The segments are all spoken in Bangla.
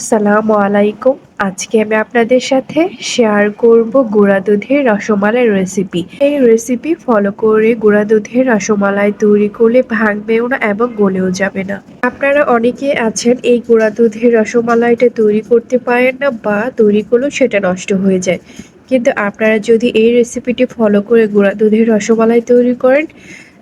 আসসালামু আলাইকুম। আজকে আমি আপনাদের সাথে শেয়ার করব গুঁড়া দুধের রসমালাইয়ের রেসিপি। এই রেসিপি ফলো করে গুঁড়া দুধের রসমালাই তৈরি করলে ভাঙবেও না এবং গলেও যাবে না। আপনারা অনেকে আছেন এই গুঁড়া দুধের রসমালাইটা তৈরি করতে পারেন না বা তৈরি করলেও সেটা নষ্ট হয়ে যায়। কিন্তু আপনারা যদি এই রেসিপিটি ফলো করে গুঁড়া দুধের রসমালাই তৈরি করেন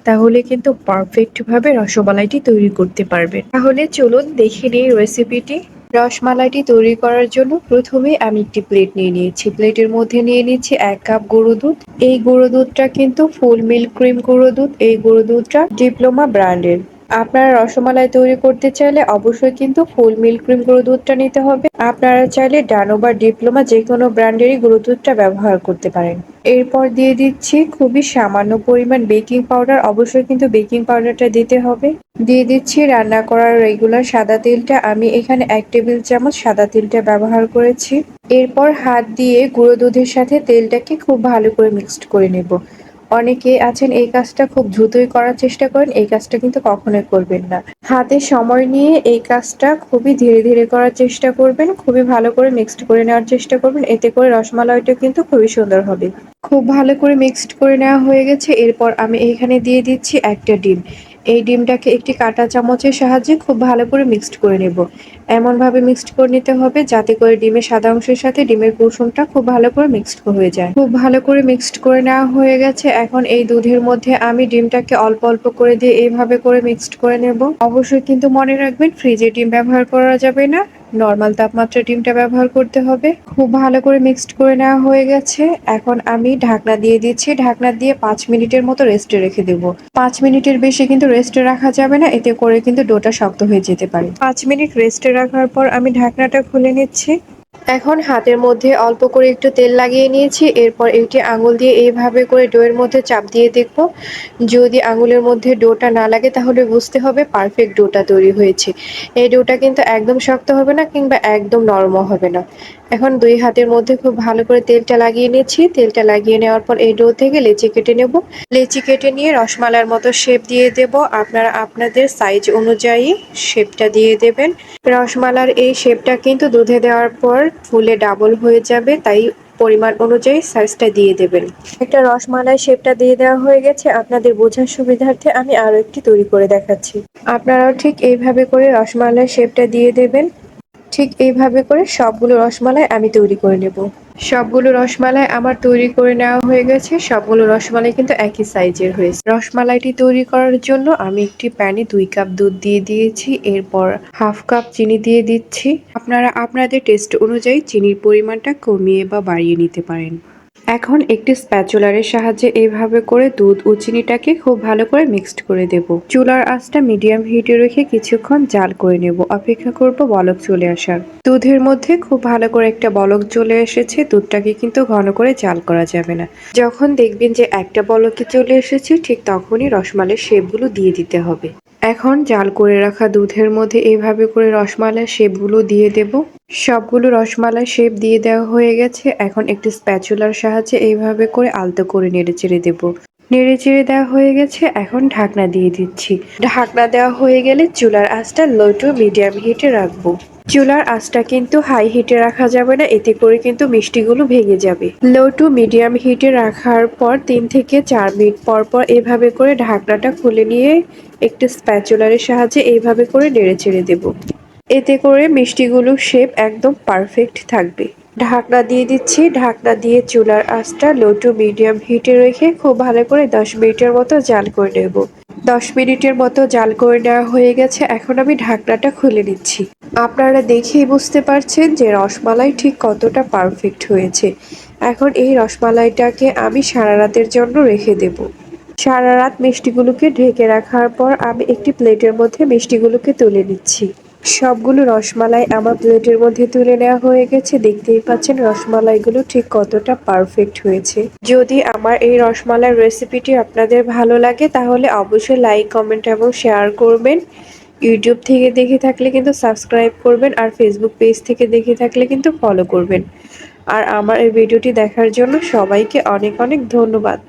তাহলে কিন্তু পারফেক্টভাবে রসমালাইটি তৈরি করতে পারবেন। তাহলে চলুন দেখে নিই রেসিপিটি। রসমালাইটি তৈরি করার জন্য প্রথমেই আমি একটি প্লেট নিয়ে নিয়েছি। প্লেটের মধ্যে নিয়ে নিচ্ছি 1 কাপ গুঁড়ো দুধ। এই গুঁড়ো দুধটা কিন্তু ফুল মিল্ক ক্রিম গুঁড়ো দুধ। এই গুঁড়ো দুধটা ডিপ্লোমা ব্র্যান্ডের। আপনারা রসমালাই তৈরি করতে চাইলে অবশ্যই কিন্তু ফুল মিল্ক ক্রিম গুঁড়ো দুধটা নিতে হবে। আপনারা চাইলে ডানো বা ডিপ্লোমা যে কোনো ব্র্যান্ডেরই গুঁড়ো দুধটা ব্যবহার করতে পারেন। এরপর দিয়ে দিচ্ছি খুবই সামান্য পরিমাণ বেকিং পাউডার। অবশ্যই কিন্তু বেকিং পাউডারটা দিতে হবে। দিয়ে দিচ্ছি রান্না করার রেগুলার সাদা তেলটা। আমি এখানে 1 টেবিল চামচ সাদা তেলটা ব্যবহার করেছি। এরপর হাত দিয়ে গুঁড়ো দুধের সাথে তেলটাকে খুব ভালো করে মিক্সড করে নেব। অনেকে আছেন এই কাজটা খুব দ্রুতই করার চেষ্টা করেন, এই কাজটা কিন্তু কখনোই করবেন না। হাতে সময় নিয়ে এই কাজটা খুবই ধীরে ধীরে করার চেষ্টা করবেন, খুবই ভালো করে মিক্সড করে নেওয়ার চেষ্টা করবেন, এতে করে রসমালাইটা কিন্তু খুবই সুন্দর হবে। খুব ভালো করে মিক্সড করে নেওয়া হয়ে গেছে। এরপর আমি এখানে দিয়ে দিচ্ছি একটা ডিম। এই ডিমটাকে একটি কাঁটা চামচের সাহায্যে খুব ভালো করে মিক্সড করে নেব। এমনভাবে মিক্সড করে নিতে হবে যাতে করে ডিমের সাদা অংশের সাথে ডিমের কুসুমটা খুব ভালো করে মিক্সড হয়ে যায়। খুব ভালো করে মিক্সড করে নেওয়া হয়ে গেছে। এখন এই দুধের মধ্যে আমি ডিমটাকে অল্প অল্প করে দিয়ে এইভাবে করে মিক্সড করে নেব। অবশ্যই কিন্তু মনে রাখবেন ফ্রিজে ডিম ব্যবহার করা যাবে না, নর্মাল তাপমাত্রায় ডিমটা ব্যবহার করতে হবে। খুব ভালো করে মিক্সড করে নেওয়া হয়ে গেছে। এখন আমি ঢাকনা দিয়ে দিচ্ছি। ঢাকনা দিয়ে 5 মিনিটের মতো রেস্টে রেখে দেব। 5 মিনিটের বেশি কিন্তু রেস্টে রাখা যাবে না, এতে করে কিন্তু ডোটা শক্ত হয়ে যেতে পারে। 5 মিনিট রেস্টে রাখার পর আমি ঢাকনাটা খুলে নিচ্ছি। এখন হাতের মধ্যে অল্প করে একটু তেল লাগিয়ে নিয়েছি। এরপর একটি আঙুল দিয়ে এইভাবে করে ডোয়ের মধ্যে চাপ দিয়ে দেখব। যদি আঙুলের মধ্যে ডোটা না লাগে তাহলে বুঝতে হবে পারফেক্ট ডোটা তৈরি হয়েছে। এই ডোটা কিন্তু একদম শক্ত হবে না কিংবা একদম নরমও হবে না। এখন 2 হাতের মধ্যে খুব ভালো করে তেলটা লাগিয়ে নিচ্ছি। তেলটা লাগিয়ে নেওয়ার পর এই ডো থেকে লেচি কেটে নেব। লেচি কেটে নিয়ে রসমালাইয়ের মতো শেপ দিয়ে দেব। আপনারা আপনাদের সাইজ অনুযায়ী শেপটা দিয়ে দেবেন। রসমালাইর এই শেপটা কিন্তু দুধে দেওয়ার পর ফুলে ডাবল হয়ে যাবে, তাই পরিমাণ অনুযায়ী সাইজটা দিয়ে দেবেন। একটা রসমালাই শেপটা দিয়ে দেওয়া হয়ে গেছে। আপনাদের বোঝার সুবিধার্থে আমি আরো একটি তৈরি করে দেখাচ্ছি। আপনারাও ঠিক এইভাবে করে রসমালাই শেপটা দিয়ে দেবেন। ঠিক এইভাবে করে সবগুলো রসমালাই আমি তৈরি করে নেব। সবগুলো রসমালাই আমার তৈরি করে নেওয়া হয়ে গেছে। সবগুলো রসমালাই কিন্তু একই সাইজের হয়েছে। রসমালাইটি তৈরি করার জন্য আমি একটি প্যানে 2 কাপ দুধ দিয়ে দিয়েছি। এরপর হাফ কাপ চিনি দিয়ে দিচ্ছি। আপনারা আপনাদের টেস্ট অনুযায়ী চিনির পরিমাণটা কমিয়ে বা বাড়িয়ে নিতে পারেন। এখন একটি স্প্যাচুলারের সাহায্যে এইভাবে করে দুধ ও চিনিটাকে খুব ভালো করে মিক্সড করে দেব। চুলার আঁচটা মিডিয়াম হিটে রেখে কিছুক্ষণ জাল করে নেব। অপেক্ষা করব বলক চলে আসার। দুধের মধ্যে খুব ভালো করে একটা বলক চলে এসেছে। দুধটাকে কিন্তু ঘন করে জাল করা যাবে না। যখন দেখবেন যে একটা বলকে চলে এসেছে ঠিক তখনই রসমালাইয়ের শেপগুলো দিয়ে দিতে হবে। এখন জাল করে রাখা দুধের মধ্যে এইভাবে করে রসমালাইয়ের শেপগুলো দিয়ে দেব। সবগুলো রসমালাই শেপ দিয়ে দেওয়া হয়ে গেছে। এখন একটি স্প্যাচুলার সাহায্যে এইভাবে করে আলতো করে নেড়েচেড়ে দেব। নেড়েচেড়ে দেওয়া হয়ে গেছে। এখন ঢাকনা দিয়ে দিচ্ছি। ঢাকনা দেওয়া হয়ে গেলে চুলার আঁচটা লো টু মিডিয়াম হিটে রাখবো। চুলার আঁচটা কিন্তু হাই হিটে রাখা যাবে না, এতে করে কিন্তু মিষ্টিগুলো ভেঙে যাবে। লো টু মিডিয়াম হিটে রাখার পর 3 থেকে 4 মিনিট পর পর এভাবে করে ঢাকনাটা খুলে নিয়ে একটি স্প্যাচুলারের সাহায্যে এইভাবে করে নেড়েচেড়ে দেব। এতে করে মিষ্টিগুলোর শেপ একদম পারফেক্ট থাকবে। ঢাকনা দিয়ে দিচ্ছি। ঢাকনা দিয়ে চুলার আঁচটা লো টু মিডিয়াম হিটে রেখে খুব ভালো করে 10 মিনিটের মতো জাল করে নেব। 10 মিনিটের মতো জাল করে নেওয়া হয়ে গেছে। এখন আমি ঢাকনাটা খুলে নিচ্ছি। আপনারা দেখেই বুঝতে পারছেন যে রসমালাই ঠিক কতটা পারফেক্ট হয়েছে। এখন এই রসমালাইটাকে আমি সারা রাতের জন্য রেখে দেব। সারা রাত মিষ্টিগুলোকে ঢেকে রাখার পর আমি একটি প্লেটের মধ্যে মিষ্টিগুলোকে তুলে নিচ্ছি। সবগুলো রসমালাই আমার প্লেটের মধ্যে তুলে নেওয়া হয়ে গেছে। দেখতেই পাচ্ছেন রসমালাইগুলো ঠিক কতটা পারফেক্ট হয়েছে। যদি আমার এই রসমালাইয়ের রেসিপিটি আপনাদের ভালো লাগে তাহলে অবশ্যই লাইক, কমেন্ট এবং শেয়ার করবেন। ইউটিউব থেকে দেখে থাকলে কিন্তু সাবস্ক্রাইব করবেন, আর ফেসবুক পেজ থেকে দেখে থাকলে কিন্তু ফলো করবেন। আর আমার এই ভিডিওটি দেখার জন্য সবাইকে অনেক অনেক ধন্যবাদ।